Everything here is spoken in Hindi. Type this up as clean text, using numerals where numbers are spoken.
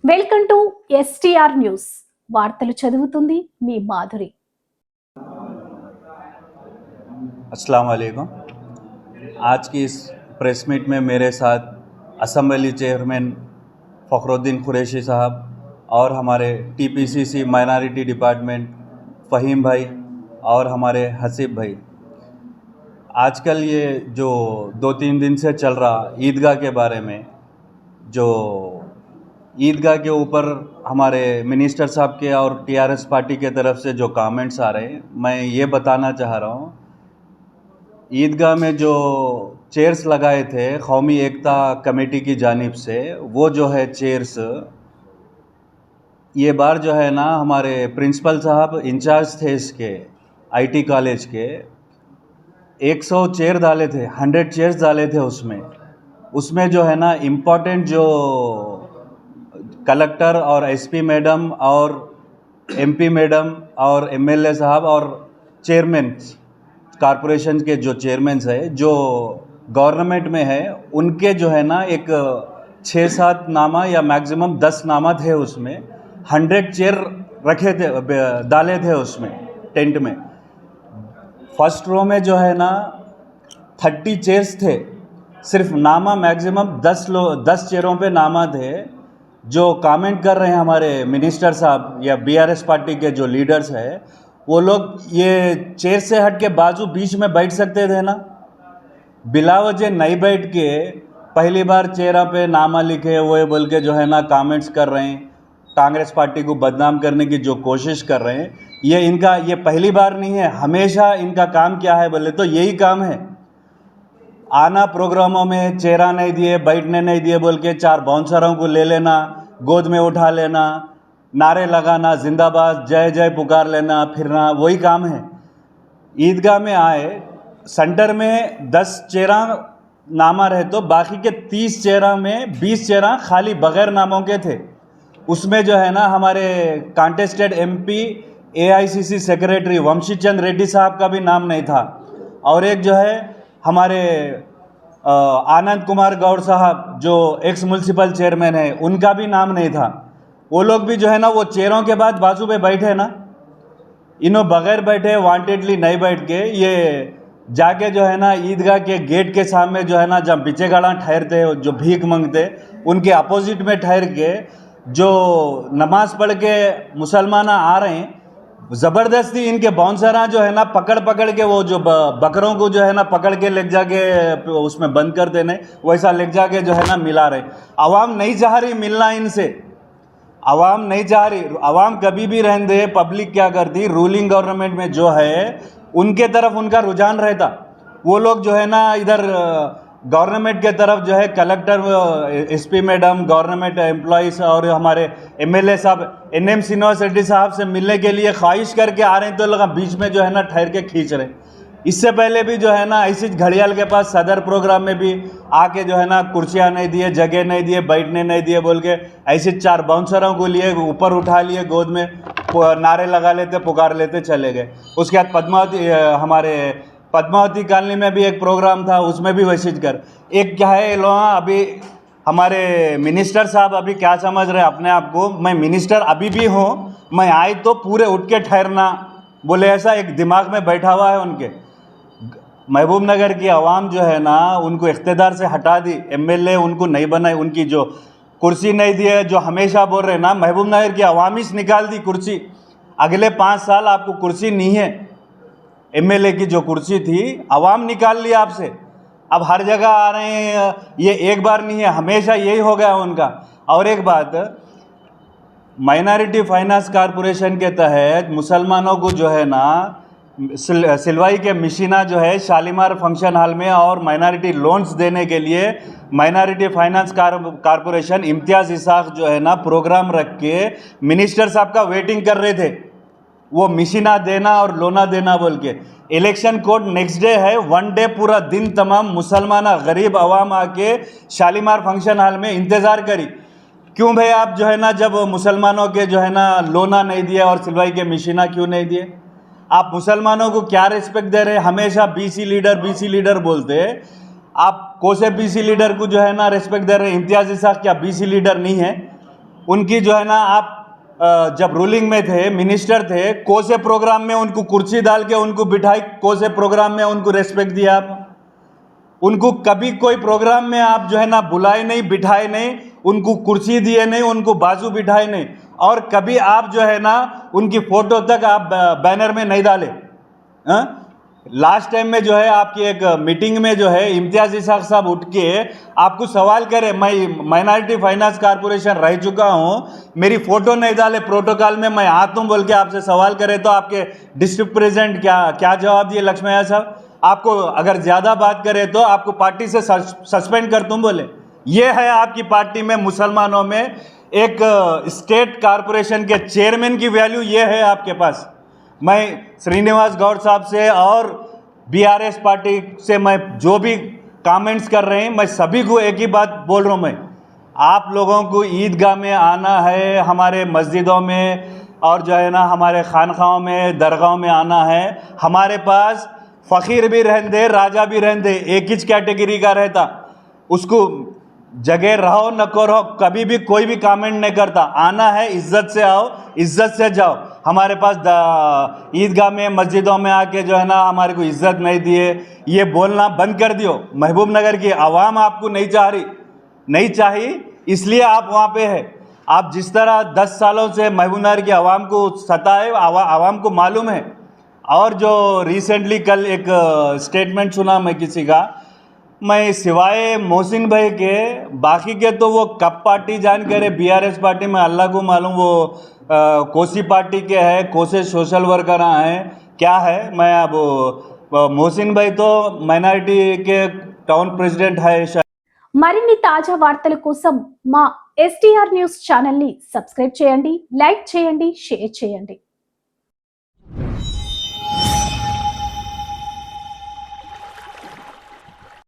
వెల్కమ్ టు ఎస్టీఆర్ న్యూస్ వార్తలు చదువుతుంది మీ మాధురి। अस्सलाम वालेकुम। आज की इस प्रेस मीट में मेरे साथ असेंबली चेयरमैन फ़खरुद्दीन कुरैशी साहब और हमारे टीपीसीसी माइनॉरिटी डिपार्टमेंट फ़हीम भाई और हमारे हसीब भाई। आजकल ये जो 2-3 दिन से चल रहा ईदगाह के बारे में, जो ईदगाह के ऊपर हमारे मिनिस्टर साहब के और टीआरएस पार्टी के तरफ से जो कमेंट्स आ रहे हैं, मैं ये बताना चाह रहा हूँ। ईदगाह में जो चेयर्स लगाए थे कौमी एकता कमेटी की जानिब से, वो जो है चेयर्स ये बार जो है ना, हमारे प्रिंसिपल साहब इंचार्ज थे इसके आईटी कॉलेज के, 100 चेयर डाले थे, 100 चेयर्स डाले थे। उसमें जो है ना इम्पोर्टेंट जो कलेक्टर और एसपी मैडम और एमपी मैडम और एमएलए साहब और चेयरमैन कॉरपोरेशन के जो चेयरमैन है, जो गवर्नमेंट में है, उनके जो है ना एक 6-7 नामा या मैक्सिमम 10 नामा थे। उसमें 100 चेयर रखे थे, डाले थे उसमें टेंट में। फर्स्ट रो में जो है ना 30 चेयर्स थे, सिर्फ नामा मैक्सिमम 10 चेयरों पे नामा थे। जो कमेंट कर रहे हैं हमारे मिनिस्टर साहब या बीआरएस पार्टी के जो लीडर्स हैं, वो लोग ये चेयर से हट के बाजू बीच में बैठ सकते थे ना, बिला वजह नहीं बैठ के पहली बार चेहरा पे नामा लिखे वो बोल के जो है ना कमेंट्स कर रहे हैं, कांग्रेस पार्टी को बदनाम करने की जो कोशिश कर रहे हैं। ये पहली बार नहीं है, हमेशा इनका काम क्या है बोले तो यही काम है, आना प्रोग्रामों में चेहरा नहीं दिए, बैठने नहीं दिए बोल के 4 बाउंसरों को ले लेना, गोद में उठा लेना, नारे लगाना, जिंदाबाद जय जय पुकार लेना, फिरना, वही काम है। ईदगाह में आए, सेंटर में 10 चेहरा नामा रहे तो बाकी के 30 चेहरा में 20 चेहरा खाली बगैर नामों के थे। उसमें जो है ना हमारे कॉन्टेस्टेड एमपी एआईसीसी सेक्रेटरी वंशी चंद रेड्डी साहब का भी नाम नहीं था, और एक जो है हमारे आनंद कुमार गौड़ साहब जो एक्स म्यूनसिपल चेयरमैन है, उनका भी नाम नहीं था। वो लोग भी जो है ना वो चेयरों के बाद बाजू पे बैठे ना, इन्हों बगैर बैठे, वांटेडली नहीं बैठ के ये जाके जो है ना ईदगाह के गेट के सामने जो है ना जब बिचेगाड़ा ठहरते जो भीख मांगते, उनके अपोजिट में ठहर के जो नमाज पढ़ के मुसलमान आ रहे हैं, ज़बरदस्ती इनके बाउंसरा जो है ना पकड़ के वो जो बकरों को जो है ना पकड़ के ले जाके उसमें बंद कर देने, वैसा ले जाके जो है ना मिला रहे। आवाम नहीं चाह रही मिलना इनसे, आवाम नहीं चाह रही। आवाम कभी भी रहने दे, पब्लिक क्या करती, रूलिंग गवर्नमेंट में जो है उनके तरफ उनका रुझान रहता। वो लोग जो है ना इधर गवर्नमेंट के तरफ जो है collector, SP madam, government employees और हमारे एमएलए साहब एनएम श्रीनिवास रेड्डी साहब से मिलने के लिए ख्वाहिश करके आ रहे हैं, तो लगा बीच में जो है ना ठहर के खींच रहे। इससे पहले भी जो है ना ऐसी घड़ियाल के पास सदर प्रोग्राम में भी आके जो है ना कुर्सियाँ नहीं दिए, जगह नहीं दिए, बैठने नहीं दिए बोल के ऐसे 4 बाउंसरों को लिए ऊपर उठा लिए, गोद में नारे लगा लेते, पुकार लेते चले गए। उसके बाद हमारे पद्मावती कॉलोनी में भी एक प्रोग्राम था, उसमें भी वैसे कर एक क्या है लोग अभी हमारे मिनिस्टर साहब अभी क्या समझ रहे अपने आप को, मैं मिनिस्टर अभी भी हूँ, मैं आए तो पूरे उठ के ठहरना बोले, ऐसा एक दिमाग में बैठा हुआ है उनके। महबूब नगर की आवाम जो है ना उनको इख्तिदार से हटा दी, एमएलए उनको नहीं बनाए, उनकी जो कुर्सी नहीं दी है, जो हमेशा बोल रहे ना महबूब नगर की आवाम ही निकाल दी कुर्सी, अगले 5 साल आपको कुर्सी नहीं है। एमएलए की जो कुर्सी थी आवाम निकाल ली आपसे, अब हर जगह आ रहे हैं, ये एक बार नहीं है, हमेशा यही हो गया उनका। और एक बात, माइनॉरिटी फाइनेंस कॉरपोरेशन के तहत मुसलमानों को जो है ना सिलवाई के मिशीना जो है शालीमार फंक्शन हॉल में और माइनॉरिटी लोन्स देने के लिए माइनॉरिटी फाइनेंस कॉरपोरेशन इम्तियाज़ इसाक जो है ना प्रोग्राम रख के मिनिस्टर साहब का वेटिंग कर रहे थे, वो मिशीना देना और लोना देना बोल के। इलेक्शन कोड नेक्स्ट डे है, 1 डे पूरा दिन तमाम मुसलमान गरीब आवाम आके शालीमार फंक्शन हॉल में इंतज़ार करी। क्यों भाई आप जो है ना जब मुसलमानों के जो है ना लोना नहीं दिया और सिलवाई के मिशीना क्यों नहीं दिए? आप मुसलमानों को क्या रिस्पेक्ट दे रहे हैं? हमेशा बीसी लीडर बोलते, आप कोसे बीसी लीडर को जो है ना रिस्पेक्ट दे रहे हैं। इम्तियाज़ इसाक क्या बीसी लीडर नहीं है? उनकी जो है ना आप जब रूलिंग में थे, मिनिस्टर थे, कौन से प्रोग्राम में उनको कुर्सी डाल के उनको बिठाई, कौन से प्रोग्राम में उनको रेस्पेक्ट दिया आप? उनको कभी कोई प्रोग्राम में आप जो है ना बुलाए नहीं, बिठाए नहीं, उनको कुर्सी दिए नहीं, उनको बाजू बिठाए नहीं, और कभी आप जो है ना उनकी फोटो तक आप बैनर में नहीं डाले। लास्ट टाइम में जो है आपकी एक मीटिंग में जो है इम्तियाज इसाक साहब उठ के आपको सवाल करे, मैं माइनॉरिटी फाइनेंस कॉर्पोरेशन रह चुका हूं, मेरी फोटो नहीं डाले प्रोटोकॉल में, मैं आता हूं बोल के आपसे सवाल करे, तो आपके डिस्ट्रिक्ट प्रेसिडेंट क्या जवाब दिए लक्ष्मैया साहब? आपको अगर ज्यादा बात करे तो आपको पार्टी से सस्पेंड कर दूं बोले। ये है आपकी पार्टी में मुसलमानों में एक स्टेट कॉर्पोरेशन के चेयरमैन की वैल्यू, ये है आपके पास। मैं श्रीनिवास गौड़ साहब से और बीआरएस पार्टी से मैं जो भी कमेंट्स कर रहे हैं, मैं सभी को एक ही बात बोल रहा हूं, मैं आप लोगों को ईदगाह में आना है, हमारे मस्जिदों में और जो है ना हमारे खानखाओं में, दरगाहों में आना है। हमारे पास फ़कीर भी रहते, राजा भी रहते, एक ही कैटेगरी का रहता, उसको जगह रहो न करो, कभी भी कोई भी कमेंट नहीं करता। आना है, इज्जत से आओ, इज्जत से जाओ। हमारे पास ईदगाह में, मस्जिदों में आके जो है ना हमारे को इज्जत नहीं दिए, ये बोलना बंद कर दियो। महबूब नगर की आवाम आपको नहीं चाह रही, नहीं चाहिए, इसलिए आप वहाँ पे है। आप जिस तरह 10 सालों से महबूब नगर की आवाम को सताए, आवाम को मालूम है। और जो रिसेंटली कल एक स्टेटमेंट सुना मैं किसी का, मैं सिवाय मोहसिन भाई के बाकी के तो वो कब पार्टी ज्वाइन करे, बीआरएस पार्टी में अल्लाह को मालूम, वो कोसी पार्टी के हैं, कोसे सोशल वर्कर हैं, क्या है। मैं अब मोहसिन भाई तो माइनॉरिटी के टाउन प्रेसिडेंट है। మరిన్ని తాజా వార్తల కోసం మా STR న్యూస్ ఛానల్ ని సబ్స్క్రైబ్ చేయండి, లైక్ చేయండి, షేర్ చేయండి.